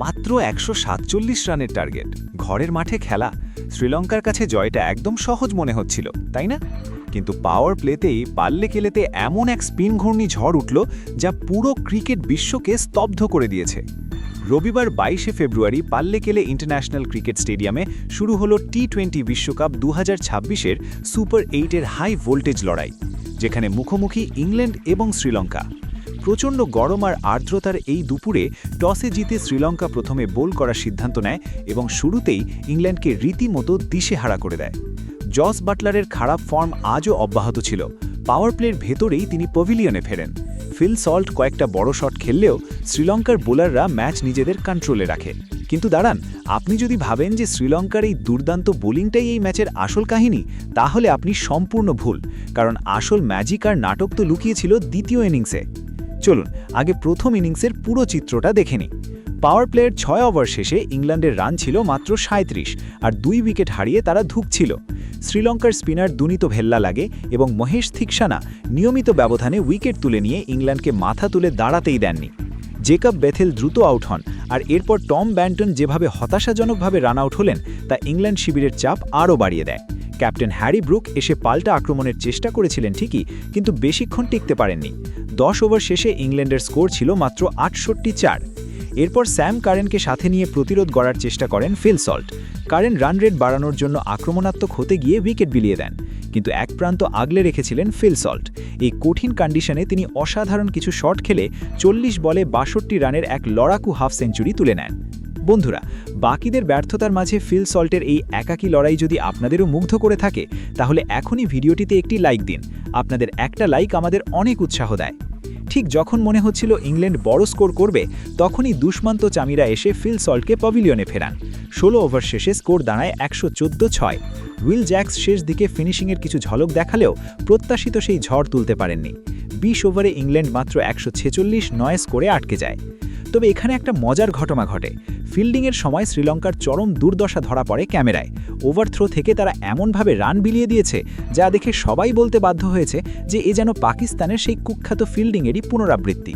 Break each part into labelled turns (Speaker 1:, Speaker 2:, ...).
Speaker 1: মাত্র ১৪৭ রানের টার্গেট, ঘরের মাঠে খেলা। শ্রীলঙ্কার কাছে জয়টা একদম সহজ মনে হচ্ছিল, তাই না? কিন্তু পাওয়ার প্লেতেই পাল্লেকেলেতে এমন এক স্পিন ঘূর্ণিঝড় উঠল যা পুরো ক্রিকেট বিশ্বকে স্তব্ধ করে দিয়েছে। রবিবার ২২শে ফেব্রুয়ারি পাল্লেকেলে ইন্টারন্যাশনাল ক্রিকেট স্টেডিয়ামে শুরু হলো টি-20 বিশ্বকাপ ২০২৬-এর সুপার 8-এর হাই ভোল্টেজ লড়াই, যেখানে মুখোমুখি ইংল্যান্ড এবং শ্রীলঙ্কা। প্রচণ্ড গরম আর আর্দ্রতার এই দুপুরে টসে জিতে শ্রীলঙ্কা প্রথমে বোল করার সিদ্ধান্ত নেয় এবং শুরুতেই ইংল্যান্ডকে রীতিমতো দিশেহারা করে দেয়। জস বাটলারের খারাপ ফর্ম আজও অব্যাহত ছিল। পাওয়ার প্লের ভেতরেই তিনি প্যাভিলিয়নে ফেরেন। ফিল সল্ট কয়েকটা বড় শট খেললেও শ্রীলঙ্কার বোলাররা ম্যাচ নিজেদের কন্ট্রোলে রাখে। কিন্তু দাঁড়ান, আপনি যদি ভাবেন যে শ্রীলঙ্কার এই দুর্দান্ত বোলিংটাই এই ম্যাচের আসল কাহিনী, তাহলে আপনি সম্পূর্ণ ভুল, কারণ আসল ম্যাজিক আর নাটক তো লুকিয়েছিল দ্বিতীয় ইনিংসে। চলুন আগে প্রথম ইনিংসের পুরো চিত্রটা দেখে নিই। পাওয়ার প্লের ৬ ওভার শেষে ইংল্যান্ডের রান ছিল মাত্র ৩৭ আর ২ উইকেট হারিয়ে তারা ধুঁকছিল। শ্রীলঙ্কার স্পিনার দুনিত ভেল্লা লাগে এবং মহেশ থিকসানা নিয়মিত ব্যবধানে উইকেট তুলে নিয়ে ইংল্যান্ডকে মাথা তুলে দাঁড়াতেই দেননি। জেকব বেথেল দ্রুত আউট হন আর এরপর টম ব্যান্টন যেভাবে হতাশাজনকভাবে রান আউট হলেন তা ইংল্যান্ড শিবিরের চাপ আরও বাড়িয়ে দেয়। ক্যাপ্টেন হ্যারি ব্রুক এসে পাল্টা আক্রমণের চেষ্টা করেছিলেন ঠিকই, কিন্তু বেশিক্ষণ টিকতে পারেননি। ১০ ওভার শেষে ইংল্যান্ডের স্কোর ছিল মাত্র ৬৮-৪। এরপর স্যাম কারেনকে সাথে নিয়ে প্রতিরোধ গড়ার চেষ্টা করেন Phil Salt. Current run rate বাড়ানোর জন্য আক্রমণাত্মক হতে গিয়ে উইকেট বিলিয়ে দেন, কিন্তু এক প্রান্ত আগলে রেখেছিলেন ফিল সল্ট। এই কঠিন কন্ডিশনে তিনি অসাধারণ কিছু শট খেলে ৪০ বলে ৬২ রানের এক লড়াকু হাফ সেঞ্চুরি তুলে নেন। বন্ধুরা, বাকিদের ব্যর্থতার মাঝে ফিল সল্টের এই একাকী লড়াই যদি আপনাদেরও মুগ্ধ করে থাকে, তাহলে এখনই ভিডিওটিতে একটি লাইক দিন। আপনাদের একটা লাইক আমাদের অনেক উৎসাহ দেয়। ঠিক যখন মনে হচ্ছিল ইংল্যান্ড বড় স্কোর করবে, তখনই দুষ্মান্ত চামিরা এসে ফিল সল্টকে প্যাভিলিয়নে ফেরান। ১৬ ওভার শেষে স্কোর দাঁড়ায় ১১৪-৬। উইল জ্যাক্স শেষ দিকে ফিনিশিংয়ের কিছু ঝলক দেখালেও প্রত্যাশিত সেই ঝড় তুলতে পারেননি। ২০ ওভারে ইংল্যান্ড মাত্র ১৪৬ স্কোরে আটকে যায়। তবে এখানে একটা মজার ঘটনা ঘটে। ফিল্ডিংয়ের সময় শ্রীলঙ্কার চরম দুর্দশা ধরা পড়ে ক্যামেরায়। ওভারথ্রো থেকে তারা এমনভাবে রান বিলিয়ে দিয়েছে যা দেখে সবাই বলতে বাধ্য হয়েছে যে এ যেন পাকিস্তানের সেই কুখ্যাত ফিল্ডিংয়েরই পুনরাবৃত্তি।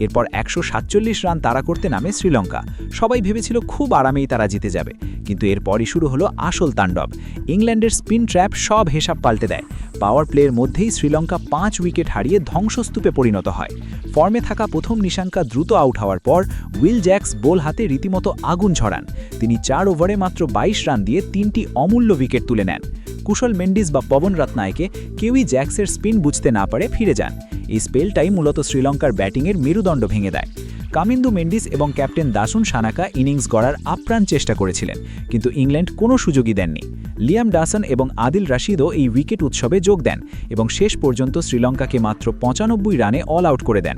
Speaker 1: এরপর ১৪৭ রান তাড়া করতে নামে শ্রীলঙ্কা। সবাই ভেবেছিল খুব আরামেই তারা জিতে যাবে, কিন্তু এরপরই শুরু হলো আসল তাণ্ডব। ইংল্যান্ডের স্পিন ট্র্যাপ সব হিসাব পাল্টে দেয়। পাওয়ার প্লের মধ্যেই শ্রীলঙ্কা ৫ উইকেট হারিয়ে ধ্বংসস্তূপে পরিণত হয়। ফর্মে থাকা প্রথম নিশাঙ্কা দ্রুত আউট হওয়ার পর উইল জ্যাক্স বোল হাতে রীতিমতো আগুন ঝরান। তিনি ৪ ওভারে মাত্র ২২ রান দিয়ে ৩টি অমূল্য উইকেট তুলে নেন। কুশল মেন্ডিস বা পবন রত্নায়কে কেউই জ্যাক্সের স্পিন বুঝতে না পারে ফিরে যান। এই স্পেলটাই মূলত শ্রীলঙ্কার ব্যাটিংয়ের মেরুদণ্ড ভেঙে দেয়। কামিন্দু মেন্ডিস এবং ক্যাপ্টেন দাসুন সানাকা ইনিংস গড়ার আপ্রাণ চেষ্টা করেছিলেন, কিন্তু ইংল্যান্ড কোনো সুযোগই দেননি। লিয়াম ডাসন এবং আদিল রাশিদও এই উইকেট উৎসবে যোগ দেন এবং শেষ পর্যন্ত শ্রীলঙ্কাকে মাত্র ৯৫ রানে অল আউট করে দেন।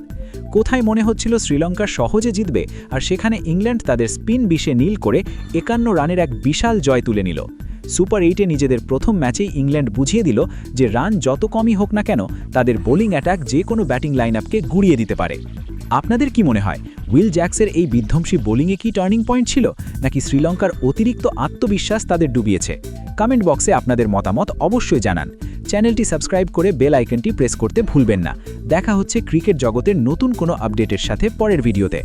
Speaker 1: কোথায় মনে হচ্ছিল শ্রীলঙ্কা সহজে জিতবে, আর সেখানে ইংল্যান্ড তাদের স্পিন বিষে নীল করে ৫১ রানের এক বিশাল জয় তুলে নিল। সুপার 8-এ নিজেদের প্রথম ম্যাচেই ইংল্যান্ড বুঝিয়ে দিল যে রান যত কমই হোক না কেন, তাদের বোলিং অ্যাটাক যে কোনো ব্যাটিং লাইনআপকে গুড়িয়ে দিতে পারে। আপনাদের কি মনে হয়, উইল জ্যাক্সের এই বিধ্বংসী বোলিংয়ে কি টার্নিং পয়েন্ট ছিল, নাকি শ্রীলঙ্কার অতিরিক্ত আত্মবিশ্বাস তাদের ডুবিয়েছে? কমেন্ট বক্সে আপনাদের মতামত অবশ্যই জানান। চ্যানেলটি সাবস্ক্রাইব করে বেল আইকনটি প্রেস করতে ভুলবেন না। দেখা হচ্ছে ক্রিকেট জগতের নতুন কোনো আপডেটের সাথে পরের ভিডিওতে।